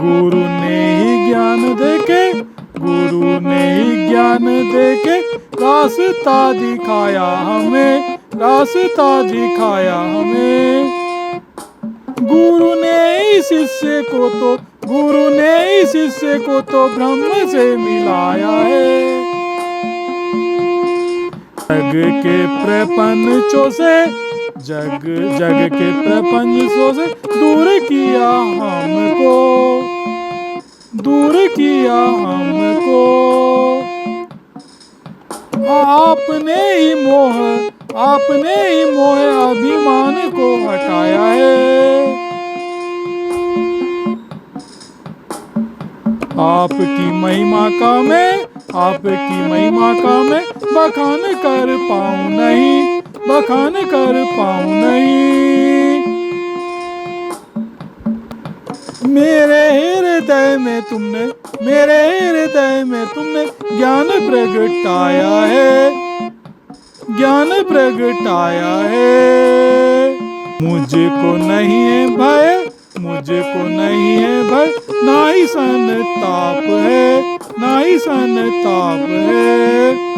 गुरु ने ही ज्ञान देके, गुरु ने ही ज्ञान देके रास्ता दिखाया हमें, रास्ता दिखाया हमें। गुरु ने ही शिष्य को तो, गुरु ने ही शिष्य को तो ब्रह्म से मिलाया है। जग के प्रपंचों से, जग के प्रपंचों से दूर किया हमको, दूर किया हमको। आपने ही मोह, आपने ही मोह अभिमान को हटाया है। आपकी महिमा का मैं, आपकी महिमा का मैं बखान कर पाऊं नहीं, बखान कर पाऊं नहीं। मेरे हृदय में तुमने, मेरे हृदय में तुमने ज्ञान प्रगटाया है, ज्ञान प्रगटाया है। मुझको नहीं है भय, मुझको नहीं है भय, ना ही संताप है, ना ही संताप है।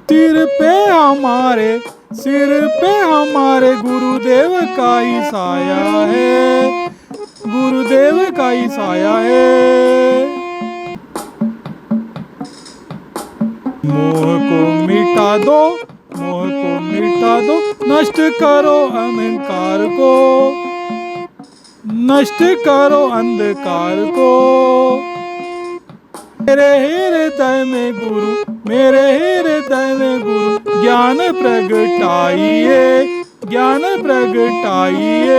सिर पे हमारे, सिर पे हमारे गुरुदेव का ही साया है, गुरुदेव का ही साया है। मोह को मिटा दो, मोह को मिटा दो, नष्ट करो अहंकार को, नष्ट करो अंधकार को। मेरे हृदय में गुरु, मेरे हृदय में गुरु ज्ञान प्रगटाइए, ज्ञान प्रगटाइए।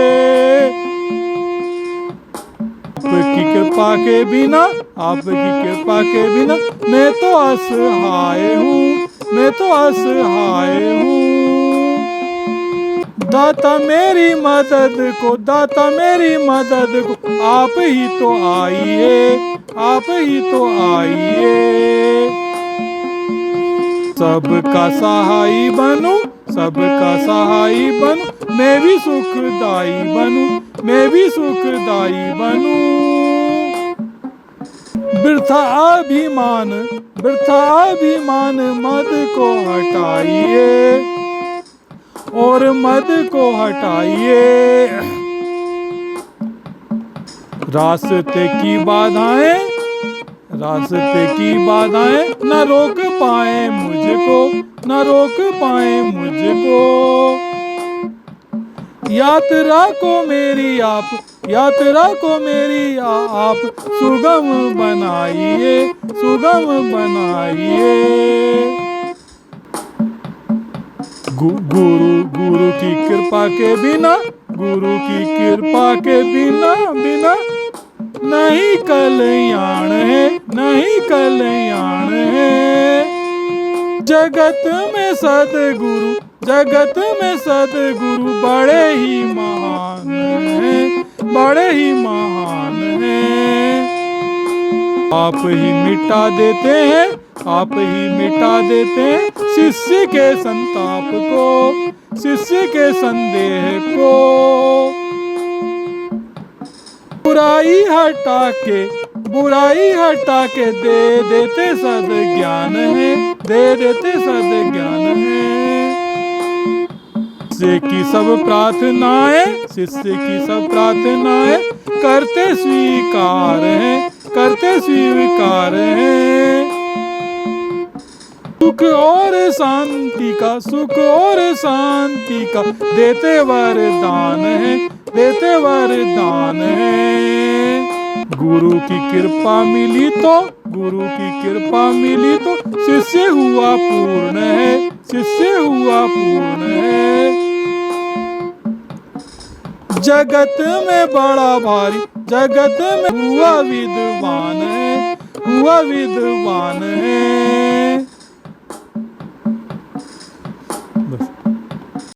आपकी कृपा के बिना, आपकी कृपा के बिना मैं तो असहाय हूँ, मैं तो असहाय हूँ। दाता मेरी मदद को, दाता मेरी मदद को आप ही तो आइए, आप ही तो आइए। सबका सहाय बनूं, सबका सहाय बनूं, मैं भी सुखदाई बनूं, मैं भी सुखदाई बनूं। वृथा अभिमान, वृथा अभिमान मद को हटाइए, और मद को हटाइए। रास्ते की बाधाएं, रास्ते की बाधाएं न रोक पाए मुझको, न रोक पाए मुझको। यात्रा को मेरी आप, यात्रा को मेरी आप सुगम बनाइए, सुगम बनाइए। गुरु, गुरु की कृपा के बिना, गुरु की कृपा के बिना, बिना नहीं कल्याण है, नहीं कल्याण है। जगत में सद्गुरु, जगत में सद्गुरु बड़े ही महान हैं, बड़े ही महान हैं। आप ही मिटा देते हैं, आप ही मिटा देते हैं शिष्य के संताप को, शिष्य के संदेह को। बुराई हटा के, बुराई हटा के दे देते सद ज्ञान है, दे देते सद ज्ञान है। शिष्य की सब प्रार्थनाएं, शिष्य की सब प्रार्थनाएं करते स्वीकार हैं, करते स्वीकार हैं। सुख और शांति का, सुख और शांति का देते वरदान है, देते वरदान है। गुरु की कृपा मिली तो, गुरु की कृपा मिली तो शिष्य हुआ पूर्ण है, शिष्य हुआ पूर्ण है। जगत में बड़ा भारी, जगत में हुआ विद्वान है, हुआ विद्वान है।